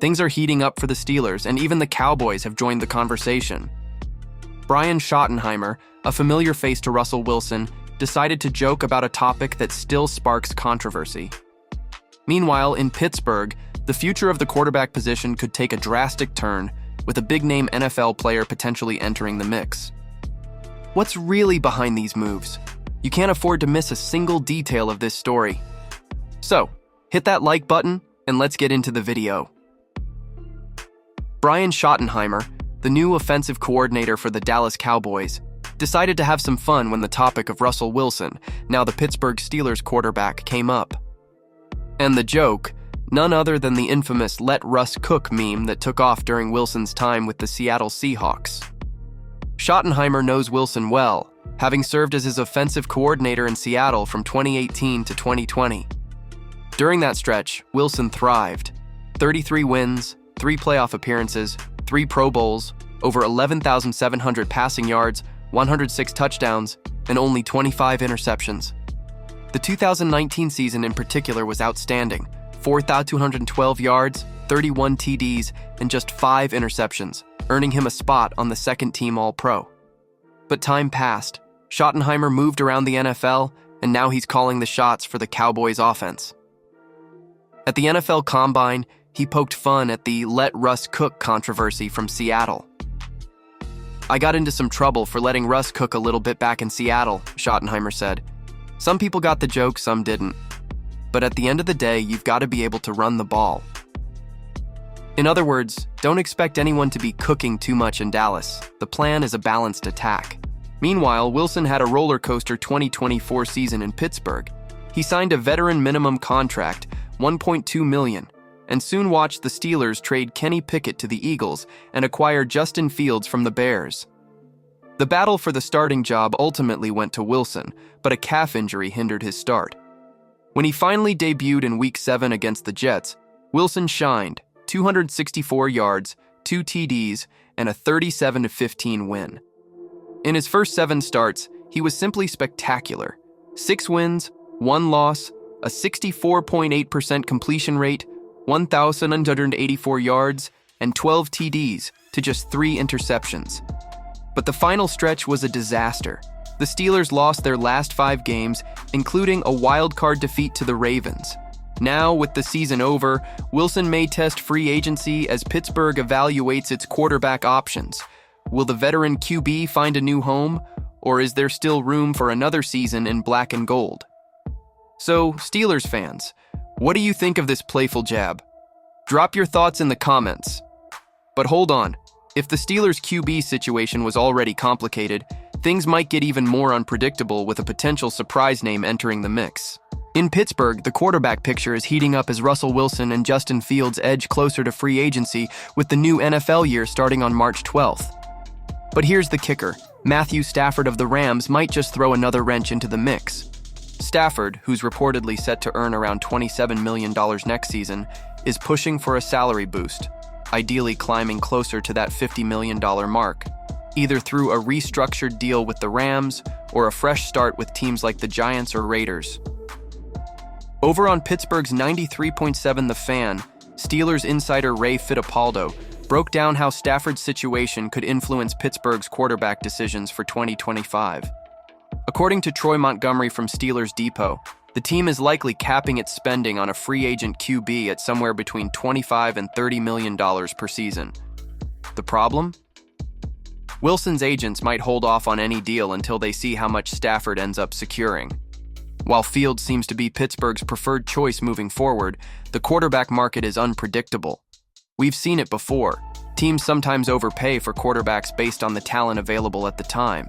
Things are heating up for the Steelers, and even the Cowboys have joined the conversation. Brian Schottenheimer, a familiar face to Russell Wilson, decided to joke about a topic that still sparks controversy. Meanwhile, in Pittsburgh, the future of the quarterback position could take a drastic turn, with a big-name NFL player potentially entering the mix. What's really behind these moves? You can't afford to miss a single detail of this story. So, hit that like button, and let's get into the video. Brian Schottenheimer, the new offensive coordinator for the Dallas Cowboys, decided to have some fun when the topic of Russell Wilson, now the Pittsburgh Steelers quarterback, came up. And the joke, none other than the infamous "Let Russ Cook" meme that took off during Wilson's time with the Seattle Seahawks. Schottenheimer knows Wilson well, having served as his offensive coordinator in Seattle from 2018 to 2020. During that stretch, Wilson thrived. 33 wins, 3 playoff appearances, 3 Pro Bowls, over 11,700 passing yards, 106 touchdowns, and only 25 interceptions. The 2019 season in particular was outstanding. 4,212 yards, 31 TDs, and just 5 interceptions, earning him a spot on the second-team All-Pro. But time passed. Schottenheimer moved around the NFL, and now he's calling the shots for the Cowboys' offense. At the NFL Combine, he poked fun at the "Let Russ Cook" controversy from Seattle. "I got into some trouble for letting Russ cook a little bit back in Seattle," Schottenheimer said. "Some people got the joke, some didn't. But at the end of the day, you've got to be able to run the ball." In other words, don't expect anyone to be cooking too much in Dallas. The plan is a balanced attack. Meanwhile, Wilson had a roller coaster 2024 season in Pittsburgh. He signed a veteran minimum contract, $1.2 million, and soon watched the Steelers trade Kenny Pickett to the Eagles and acquire Justin Fields from the Bears. The battle for the starting job ultimately went to Wilson, but a calf injury hindered his start. When he finally debuted in Week 7 against the Jets, Wilson shined, 264 yards, 2 TDs, and a 37-15 win. In his first 7 starts, he was simply spectacular. 6 wins, 1 loss, a 64.8% completion rate, 1,184 yards, and 12 TDs to just 3 interceptions. But the final stretch was a disaster. The Steelers lost their last 5 games, including a wild-card defeat to the Ravens. Now, with the season over, Wilson may test free agency as Pittsburgh evaluates its quarterback options. Will the veteran QB find a new home, or is there still room for another season in black and gold? So, Steelers fans, what do you think of this playful jab? Drop your thoughts in the comments. But hold on, if the Steelers' QB situation was already complicated, things might get even more unpredictable with a potential surprise name entering the mix. In Pittsburgh, the quarterback picture is heating up as Russell Wilson and Justin Fields edge closer to free agency with the new NFL year starting on March 12th. But here's the kicker. Matthew Stafford of the Rams might just throw another wrench into the mix. Stafford, who's reportedly set to earn around $27 million next season, is pushing for a salary boost, ideally climbing closer to that $50 million mark, either through a restructured deal with the Rams or a fresh start with teams like the Giants or Raiders. Over on Pittsburgh's 93.7 The Fan, Steelers insider Ray Fittipaldo broke down how Stafford's situation could influence Pittsburgh's quarterback decisions for 2025. According to Troy Montgomery from Steelers Depot, the team is likely capping its spending on a free agent QB at somewhere between $25 and $30 million per season. The problem? Wilson's agents might hold off on any deal until they see how much Stafford ends up securing. While Fields seems to be Pittsburgh's preferred choice moving forward, the quarterback market is unpredictable. We've seen it before. Teams sometimes overpay for quarterbacks based on the talent available at the time.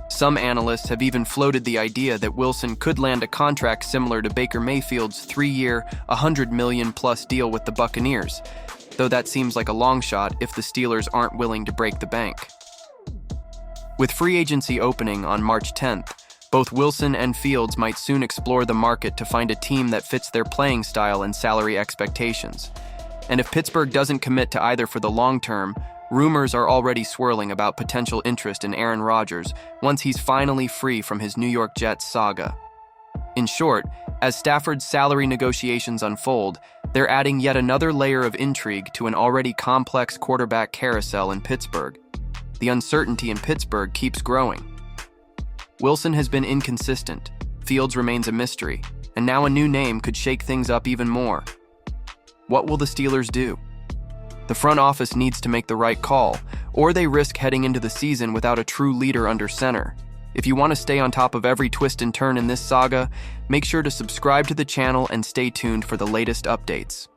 Some analysts have even floated the idea that Wilson could land a contract similar to Baker Mayfield's 3-year, $100 million+ deal with the Buccaneers, though that seems like a long shot if the Steelers aren't willing to break the bank. With free agency opening on March 10th, both Wilson and Fields might soon explore the market to find a team that fits their playing style and salary expectations. And if Pittsburgh doesn't commit to either for the long term, rumors are already swirling about potential interest in Aaron Rodgers once he's finally free from his New York Jets saga. In short, as Stafford's salary negotiations unfold, They're adding yet another layer of intrigue to an already complex quarterback carousel in Pittsburgh. The uncertainty in Pittsburgh keeps growing. Wilson has been inconsistent, Fields remains a mystery, and now a new name could shake things up even more. What will the Steelers do? The front office needs to make the right call, or they risk heading into the season without a true leader under center. If you want to stay on top of every twist and turn in this saga, make sure to subscribe to the channel and stay tuned for the latest updates.